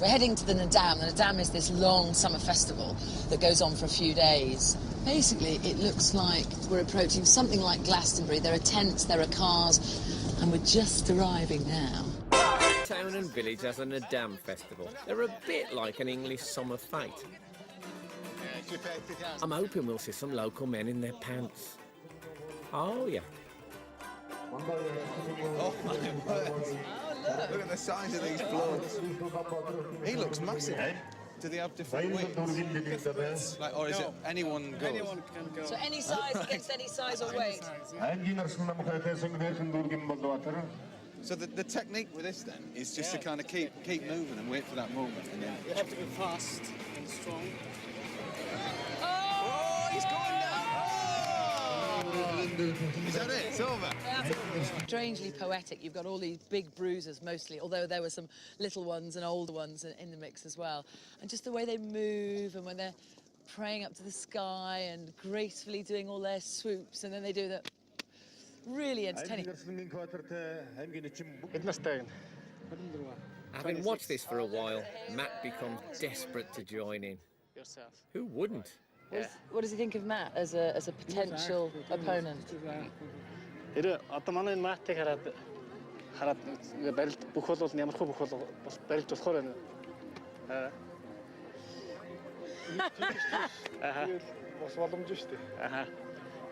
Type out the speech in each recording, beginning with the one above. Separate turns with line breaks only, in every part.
We're heading to the Nadam. The Nadam is this long summer festival that goes on for a few days. Basically, it looks like we're approaching something like Glastonbury. There are tents, there are cars, and we're just arriving now.
Town and village has a Nadam festival. They're a bit like an English summer fete. I'm hoping we'll see some local men in their pants. Oh, yeah.
Oh, my word. Look at the size of these bloods. He looks massive. Do they have different weights? Like, or is it anyone goes?
Anyone can go. So any size against any size or weight?
So the technique with this then is just to kind of keep moving and wait for that moment, and then
you have to be fast and strong.
Oh, he's going down! Oh! Is that it? It's over.
Strangely poetic. You've got all these big bruisers mostly, although there were some little ones and older ones in the mix as well. And just the way they move, and when they're praying up to the sky and gracefully doing all their swoops, and then they do the really entertaining.
Having watched this for a while, Matt becomes desperate to join in. Who wouldn't?
What does he think of Matt as a potential opponent?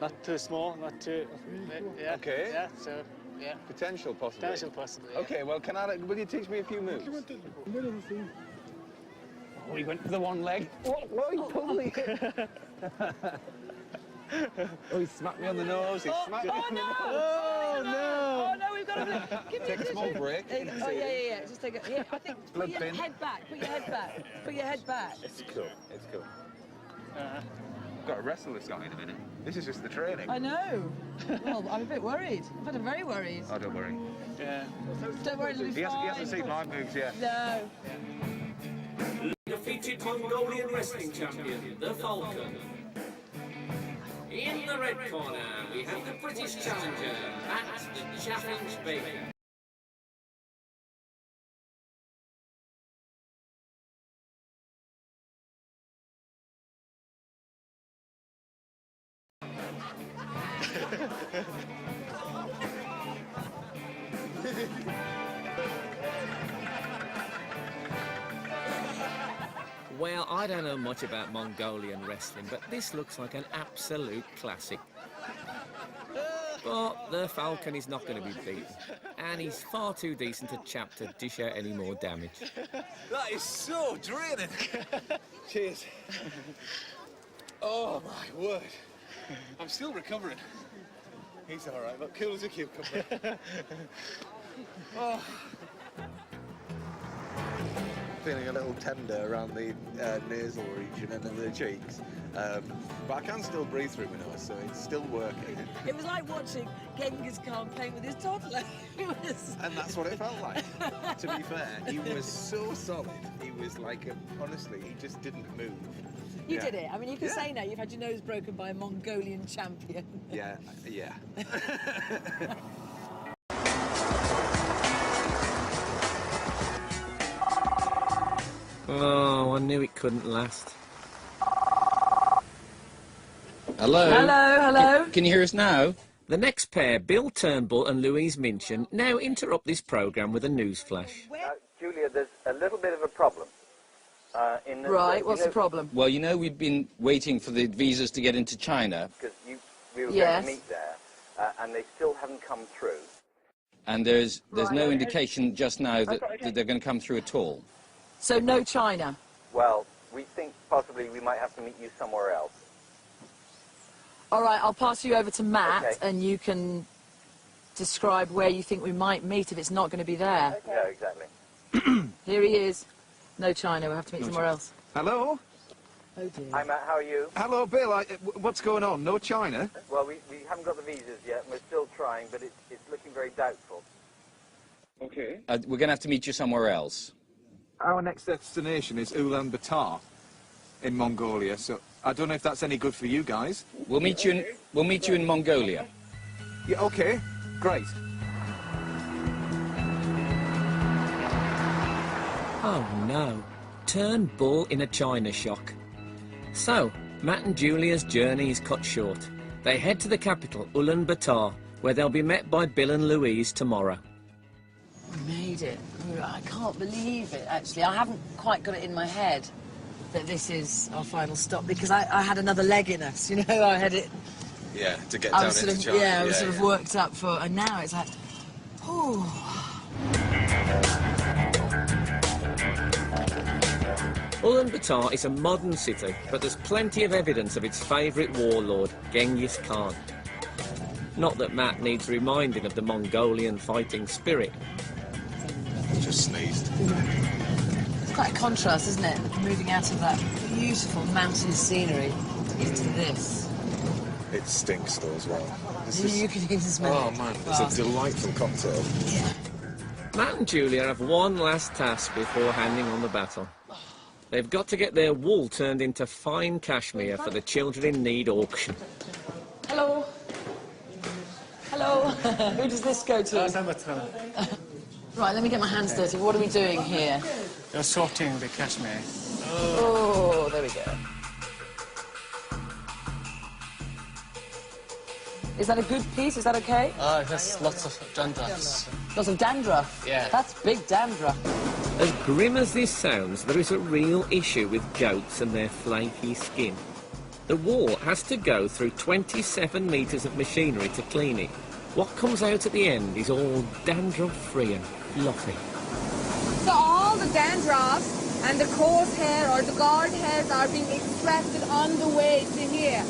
Not too small, not too... Yeah.
Okay.
Yeah, so, yeah.
Potential, possibly.
Potential, possibly, yeah.
Okay, well, will you teach me a few moves?
Oh, he went for the one leg.
What he pulling? Oh, he smacked me on the nose. He smacked me on the nose.
Oh, no! Oh, no, we've got to...
Take a small break.
Oh, yeah. Just take a... Yeah, I think... Put your head back. Put your head back. Put your head back.
It's cool. It's cool. I've got to wrestle this guy in a minute. This is just the training.
I know. Well, I'm a bit worried. I'm very worried.
Oh, don't worry.
Yeah.
Don't worry, it'll be fine.
He hasn't seen my moves yet.
No.
Defeated Mongolian wrestling champion, the Falcon. In the red corner, we have the British challenger, Matt the Challenge Baikel. Well, I don't know much about Mongolian wrestling, but this looks like an absolute classic. But the Falcon is not going to be beaten, and he's far too decent a chap to dish out any more damage.
That is so draining. Cheers. Oh, my word. I'm still recovering. He's all right, but cool as a cucumber. Oh. Feeling a little tender around the nasal region and in the cheeks. But I can still breathe through my nose, so it's still working.
It was like watching Genghis Khan playing with his toddler.
And that's what it felt like. To be fair, he was so solid. He was like, honestly, he just didn't move.
You did it. I mean, you can say now you've had your nose broken by a Mongolian champion.
Yeah.
Oh, I knew it couldn't last.
Hello?
Hello?
Can you hear us now?
The next pair, Bill Turnbull and Louise Minchin, now interrupt this programme with a news flash.
Julia, there's a little bit of a problem.
Right, what's the problem?
Well, you know, we've been waiting for the visas to get into China.
Because we were going to meet there, and they still haven't come through.
And there's no indication just now that they're going to come through at all.
So no China?
Well, we think possibly we might have to meet you somewhere else.
All right, I'll pass you over to Matt, and you can describe where you think we might meet if it's not going to be there.
Yeah, exactly.
Here he is. No China, we'll have to meet somewhere else.
Hello?
Oh dear.
Hi Matt, how are you?
Hello, Bill. What's going on? No China?
Well, we haven't got the visas yet, and we're still trying, but it's looking very doubtful.
Okay.
We're going to have to meet you somewhere else.
Our next destination is Ulaanbaatar in Mongolia, so I don't know if that's any good for you guys.
We'll meet you in Mongolia.
Yeah, okay. Great.
Oh no, turn bull in a china shock. So, Matt and Julia's journey is cut short. They head to the capital, Ulaanbaatar, where they'll be met by Bill and Louise tomorrow.
We made it. I can't believe it, actually. I haven't quite got it in my head that this is our final stop, because I had another leg in us, you know, I had it...
Yeah, to get down into China.
Yeah, I was sort of worked up for... And now it's like... Oh.
Ulaanbaatar is a modern city, but there's plenty of evidence of its favourite warlord, Genghis Khan. Not that Matt needs reminding of the Mongolian fighting spirit.
Just sneezed.
It's quite a contrast, isn't it? Moving out of that beautiful mountain scenery into this.
It stinks though as well.
You can even smell it.
Oh man, it's a delightful cocktail.
Yeah.
Matt and Julia have one last task before handing on the baton. They've got to get their wool turned into fine cashmere for the Children in Need auction.
Hello. Hello. Who does this go to? Right, let me get my hands dirty. What are we doing here?
You're sorting the cashmere.
Oh, there we go. Is that a good piece? Is that okay?
There's lots of dandruff.
Lots of dandruff.
Yeah.
That's big dandruff.
As grim as this sounds, there is a real issue with goats and their flaky skin. The wool has to go through 27 metres of machinery to clean it. What comes out at the end is all dandruff-free and fluffy.
So all the dandruff and the coarse hair or the guard hairs are being extracted on the way to here.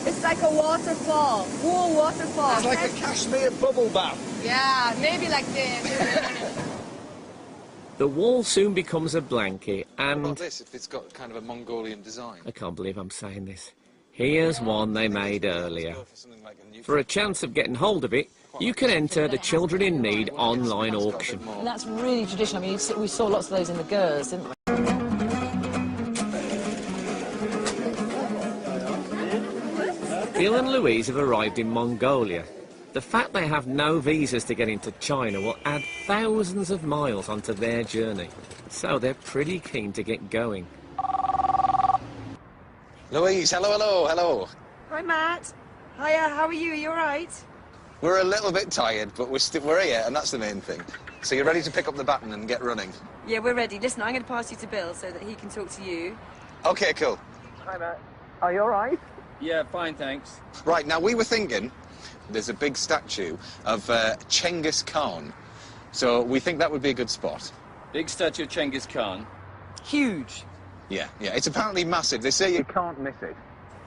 It's like a waterfall, wool waterfall.
It's like a cashmere bubble bath.
Yeah, maybe like this.
The wool soon becomes a blanket
What
and...
about this, if it's got kind of a Mongolian design?
I can't believe I'm saying this. Here's one they made earlier. For a chance of getting hold of it, you can enter the Children in Need online auction.
And that's really traditional. I mean, we saw lots of those in the Gers, didn't we?
Bill and Louise have arrived in Mongolia. The fact they have no visas to get into China will add thousands of miles onto their journey. So they're pretty keen to get going.
Louise, hello.
Hi, Matt. Hiya, how are you? You all right?
We're a little bit tired, but we're here, and that's the main thing. So you're ready to pick up the baton and get running?
Yeah, we're ready. Listen, I'm going to pass you to Bill so that he can talk to you.
Okay, cool.
Hi, Matt. Are you all right?
Yeah, fine, thanks.
Right, now we were thinking there's a big statue of Genghis Khan. So we think that would be a good spot.
Big statue of Genghis Khan.
Huge.
Yeah, it's apparently massive. They say you can't miss it.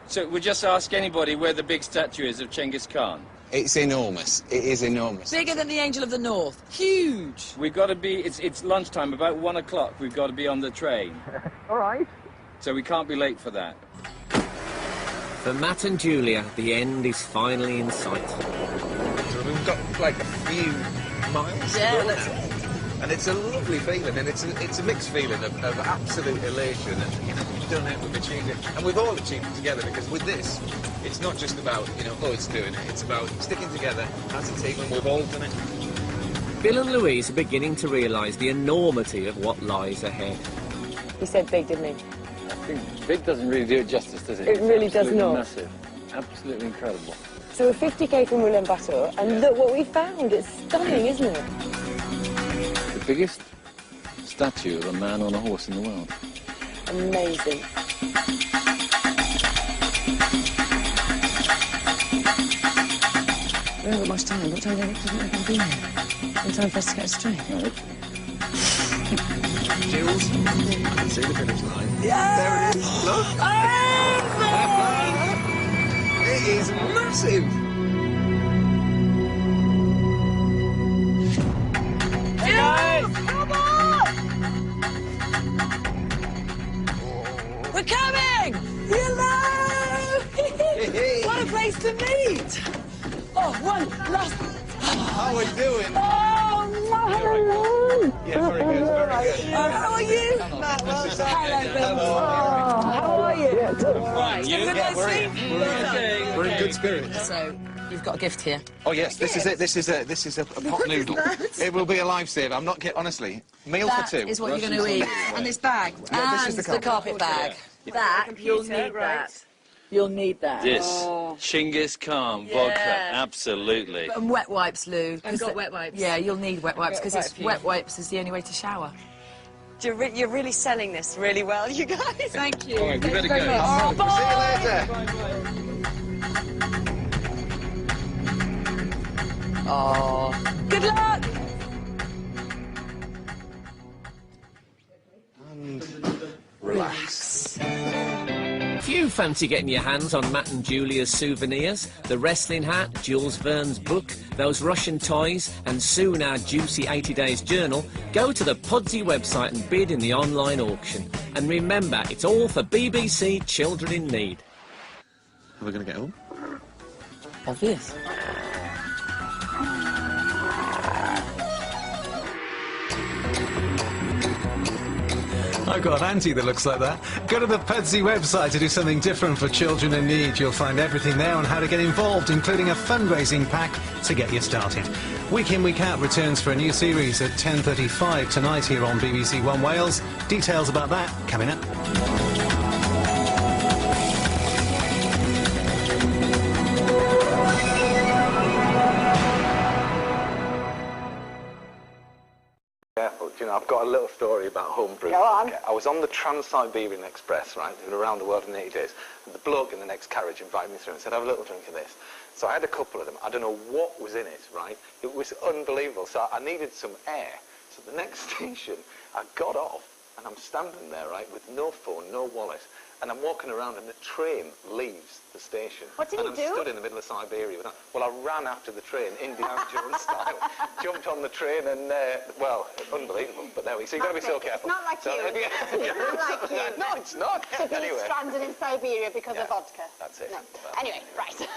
So we just ask anybody where the big statue is of Genghis Khan.
It's enormous. It is enormous.
Bigger than the Angel of the North. Huge.
We've got to be, it's lunchtime, about 1 o'clock, we've got to be on the train.
All right.
So we can't be late for that.
For Matt and Julia, the end is finally in sight.
So we've got like a few miles to
Yeah,
go
that's
now.
it.
And it's a lovely feeling, and it's a mixed feeling of absolute elation, and you know, we've done it, we've achieved it, and we've all achieved it together, because with this, it's not just about, you know, oh, it's doing it, it's about sticking together as a team, and we've all done it.
Bill and Louise are beginning to realise the enormity of what lies ahead.
He said big, didn't he?
I think big doesn't really do it justice, does it?
It really does not.
Massive. Absolutely incredible.
So we're 50k from Ulaanbaatar, and look what we found. It's stunning, isn't it?
The biggest statue of a man on a horse in the world.
Amazing. We haven't got much time. What time doesn't everyone be here? No time for us to catch the train.
No.
Jules, I can see the finish line. Yeah! There it is. Look. It is massive.
Hey guys! Come on!
We're coming! Hello! What a place to meet! Oh, one last...
How are we doing?
Oh, no!
Yeah, very good, very good.
How are you? Matt, well done. Hello, Bill.
Oh, how are you?
Right, you have a good night's sleep?
We're in good spirits.
So, You've got a gift here.
Oh yes, this is it. This is a pot noodle. It will be a lifesaver. I'm not kidding. Honestly, meal for two.
That is what you're going to eat. And this bag.
Yeah, this
and
is the
carpet bag.
Yeah.
That, you'll need that. You'll need that.
This. Genghis Khan vodka. Absolutely.
And wet wipes, Lou.
I've got wet wipes.
Yeah, you'll need wet wipes because wet wipes is the only way to shower.
You're really selling this really well, you guys.
Thank you.
All right, we better go.
Oh, bye.
See you later.
Oh, good luck.
And relax.
If you fancy getting your hands on Matt and Julia's souvenirs, the wrestling hat, Jules Verne's book, those Russian toys, and soon our juicy 80 Days journal, go to the Pudsey website and bid in the online auction. And remember, it's all for BBC Children in Need.
Are we going to get home?
Obvious.
I've got an auntie that looks like that. Go to the Pudsey website to do something different for children in need. You'll find everything there on how to get involved, including a fundraising pack to get you started. Week in, Week Out returns for a new series at 10:35 tonight here on BBC One Wales. Details about that coming up.
Careful, you know, I've got a little story about homebrew.
Go on.
Okay, I was on the Trans-Siberian Express, right, around the world in 80 days. And the bloke in the next carriage invited me through and said, have a little drink of this. So I had a couple of them. I don't know what was in it, right? It was unbelievable. So I needed some air. So the next station, I got off, and I'm standing there, right, with no phone, no wallet. And I'm walking around, and the train leaves the station.
What did you do?
And I'm stood in the middle of Siberia. Well, I ran after the train, Indiana Jones style, jumped on the train, and, well, unbelievable. But there we go. So you've got to be so careful.
It's not like you. It's not like you.
No, it's not.
To be
Anyway.
stranded in Siberia because of vodka.
That's it.
No. Anyway, right.